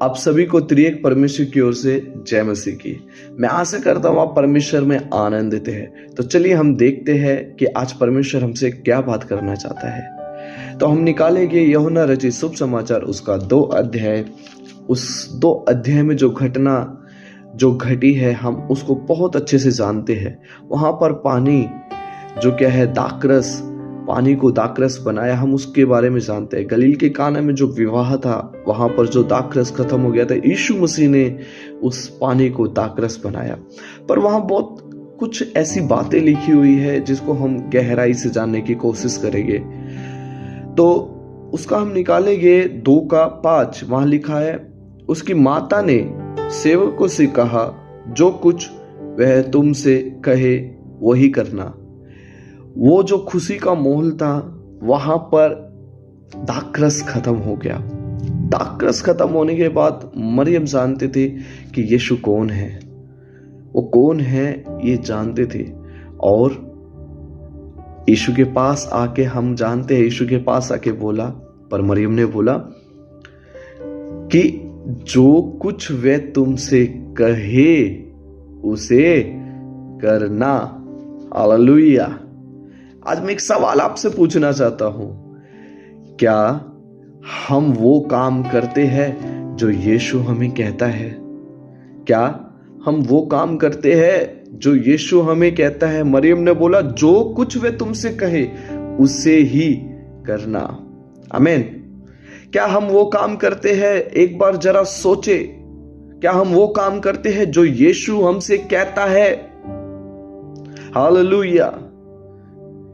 आप सभी को त्रिएक परमेश्वर की ओर से जय मसीह की। मैं आशा करता हूँ आप परमेश्वर में आनंदित हैं। तो चलिए हम देखते हैं कि आज परमेश्वर हमसे क्या बात करना चाहता है। तो हम निकालेंगे यूहन्ना रचित शुभ समाचार उसका 2 अध्याय। उस 2 अध्याय में जो घटना जो घटी है हम उसको बहुत अच्छे से जानते हैं। वहां पर पानी जो क्या है दाखरस, पानी को दाखरस बनाया, हम उसके बारे में जानते हैं। गलील के काना में जो विवाह था वहां पर जो दाखरस खत्म हो गया था, यीशु मसीह ने उस पानी को दाखरस बनाया। पर वहां बहुत कुछ ऐसी बातें लिखी हुई है जिसको हम गहराई से जानने की कोशिश करेंगे। तो उसका हम निकालेंगे 2:5। वहां लिखा है, उसकी माता ने सेवकों से कहा, जो कुछ वह तुमसे कहे वही करना। वो जो खुशी का माहौल था वहां पर दाखरस खत्म हो गया। दाखरस खत्म होने के बाद मरियम जानते थे कि यीशु कौन है, वो कौन है ये जानते थे। और यीशु के पास आके हम जानते हैं, यीशु के पास आके बोला, पर मरियम ने बोला कि जो कुछ वे तुमसे कहे उसे करना। हालेलुया। आज मैं एक सवाल आपसे पूछना चाहता हूं, क्या हम वो काम करते हैं जो यीशु हमें कहता है? क्या हम वो काम करते हैं जो यीशु हमें कहता है? मरियम ने बोला, जो कुछ वे तुमसे कहे उसे ही करना। आमीन। क्या हम वो काम करते हैं? एक बार जरा सोचे, क्या हम वो काम करते हैं जो यीशु हमसे कहता है? हालेलुया।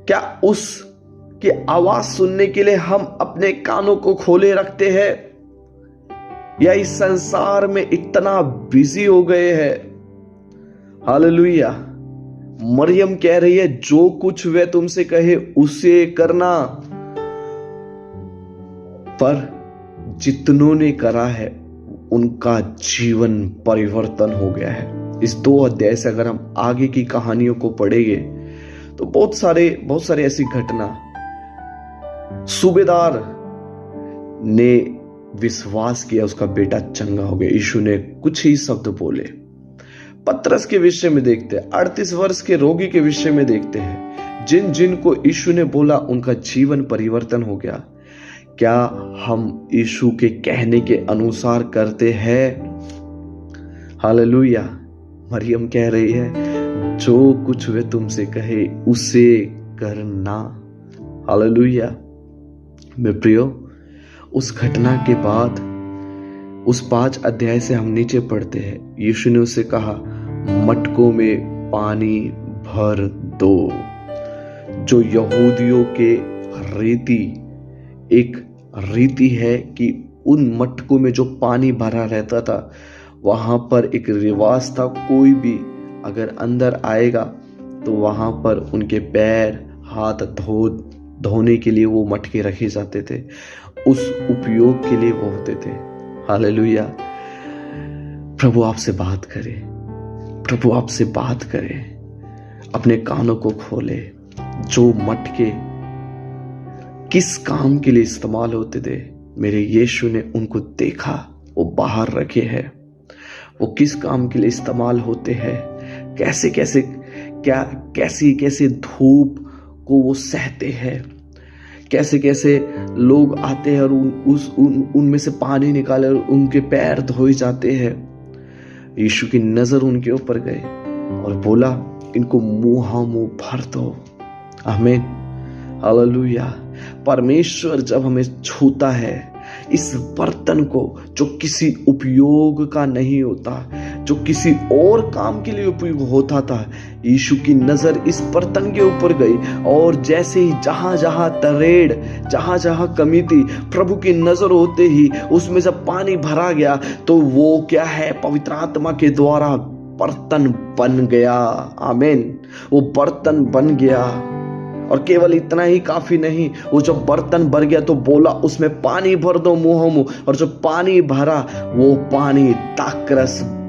क्या उसकी आवाज सुनने के लिए हम अपने कानों को खोले रखते हैं, या इस संसार में इतना बिजी हो गए हैं? हालेलुया। मरियम कह रही है, जो कुछ वे तुमसे कहे उसे करना। पर जितनों ने करा है उनका जीवन परिवर्तन हो गया है। इस 2 अध्याय से अगर हम आगे की कहानियों को पढ़ेंगे तो बहुत सारे ऐसी घटना। सूबेदार ने विश्वास किया, उसका बेटा चंगा हो गया। यीशु ने कुछ ही शब्द बोले। पतरस के विषय में देखते हैं, 38 वर्ष के रोगी के विषय में देखते हैं, जिन जिन को यीशु ने बोला उनका जीवन परिवर्तन हो गया। क्या हम यीशु के कहने के अनुसार करते हैं? हालेलुया। मरियम कह रही है, जो कुछ वे तुमसे कहे उसे करना। हालेलुया। मेरे प्रियो, उस घटना के बाद उस 5 अध्याय से हम नीचे पढ़ते हैं। यीशु ने उसे कहा, मटकों में पानी भर दो। जो यहूदियों के रीति है कि उन मटकों में जो पानी भरा रहता था, वहां पर एक रिवाज था, कोई भी अगर अंदर आएगा तो वहां पर उनके पैर हाथ धोने के लिए वो मटके रखे जाते थे, उस उपयोग के लिए वो होते थे। हालेलुया। प्रभु आपसे बात करे, प्रभु आपसे बात करे। अपने कानों को खोले। जो मटके किस काम के लिए इस्तेमाल होते थे, मेरे यीशु ने उनको देखा, वो बाहर रखे हैं। वो किस काम के लिए इस्तेमाल होते हैं, कैसे धूप को वो सहते हैं, कैसे लोग आते हैं और उनमें से पानी निकाले और उनके पैर धोए जाते हैं। यीशु की नजर उनके ऊपर गए और बोला, इनको मुंह भर दो। आमीन। हालेलुया। परमेश्वर जब हमें छूता है, इस बर्तन को जो किसी उपयोग का नहीं होता, जो किसी और काम के लिए उपयोग होता था, यीशु की नजर इस बर्तन के ऊपर गई और जैसे ही जहां जहां कमी थी, प्रभु की नजर होते ही उसमें जब पानी भरा गया तो वो क्या है, पवित्र आत्मा के द्वारा बर्तन बन गया। आमीन। वो बर्तन बन गया और केवल इतना ही काफी नहीं, वो जब बर्तन भर गया तो बोला उसमें पानी भर दो मुंह, और जब पानी भरा वो पानी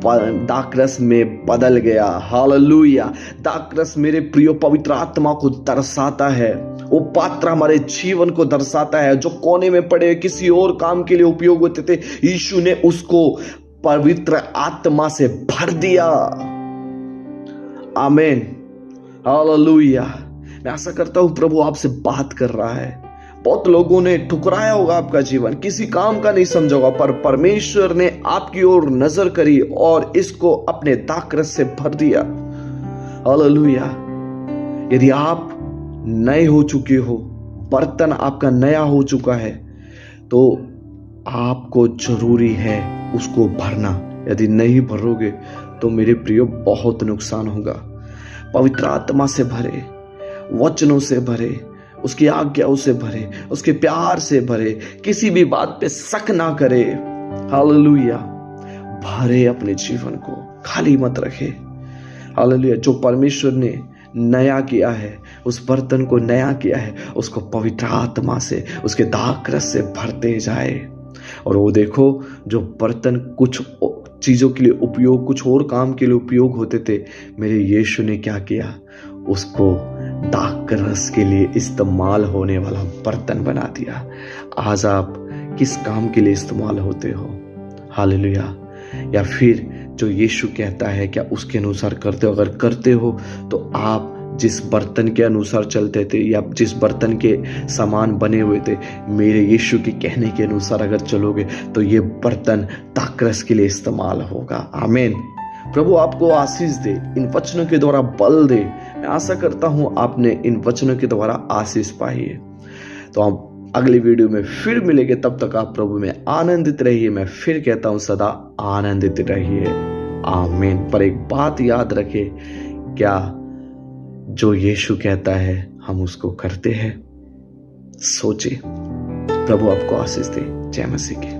दाखरस में बदल गया। हालेलुया। दाखरस मेरे प्रियो पवित्र आत्मा को दर्शाता है, वो पात्र हमारे जीवन को दर्शाता है। जो कोने में पड़े किसी और काम के लिए उपयोग होते थे, यीशु ने उसको पवित्र आत्मा से भर दिया। आमीन। हालेलुया। मैं आशा करता हूं प्रभु आपसे बात कर रहा है। बहुत लोगों ने ठुकराया होगा आपका जीवन, किसी काम का नहीं समझा होगा, पर परमेश्वर ने आपकी ओर नजर करी और इसको अपने दाखरस से भर दिया। हालेलुया। यदि आप नए हो चुके हो, बर्तन आपका नया हो चुका है, तो आपको जरूरी है उसको भरना। यदि नहीं भरोगे तो मेरे प्रियो बहुत नुकसान होगा। पवित्र आत्मा से भरे, वचनों से भरे, उसकी आज्ञाओं से भरे, उसके प्यार से भरे, किसी भी बात पे शक ना करे। हालेलुया। भरे अपने जीवन को, खाली मत रखे। हालेलुया। जो परमेश्वर ने नया किया है, उस बर्तन को नया किया है, उसको पवित्र आत्मा से, उसके दाखरस से भरते जाए। और वो देखो, जो बर्तन कुछ चीजों के लिए उपयोग, कुछ और काम के लिए उपयोग होते थे, मेरे यीशु ने क्या किया, उसको दाखरस के लिए इस्तेमाल होने वाला बर्तन बना दिया। आज आप किस काम के लिए इस्तेमाल होते हो? हालेलुया। या फिर जो यीशु कहता है क्या उसके अनुसार करते हो? अगर करते हो तो आप जिस बर्तन के अनुसार चलते थे या जिस बर्तन के सामान बने हुए थे, मेरे यीशु के कहने के अनुसार अगर चलोगे तो ये बर्तन दाखरस के लिए इस्तेमाल होगा। आमीन। प्रभु आपको आशीष दे, इन वचनों के द्वारा बल दे। मैं आशा करता हूं आपने इन वचनों के द्वारा आशीष पाई है। तो हम अगली वीडियो में फिर मिलेंगे, तब तक आप प्रभु में आनंदित रहिए। मैं फिर कहता हूं सदा आनंदित रहिए। आमीन। पर एक बात याद रखें, क्या जो यीशु कहता है हम उसको करते हैं? सोचिए। प्रभु आपको आशीष दे। जय मसीह की।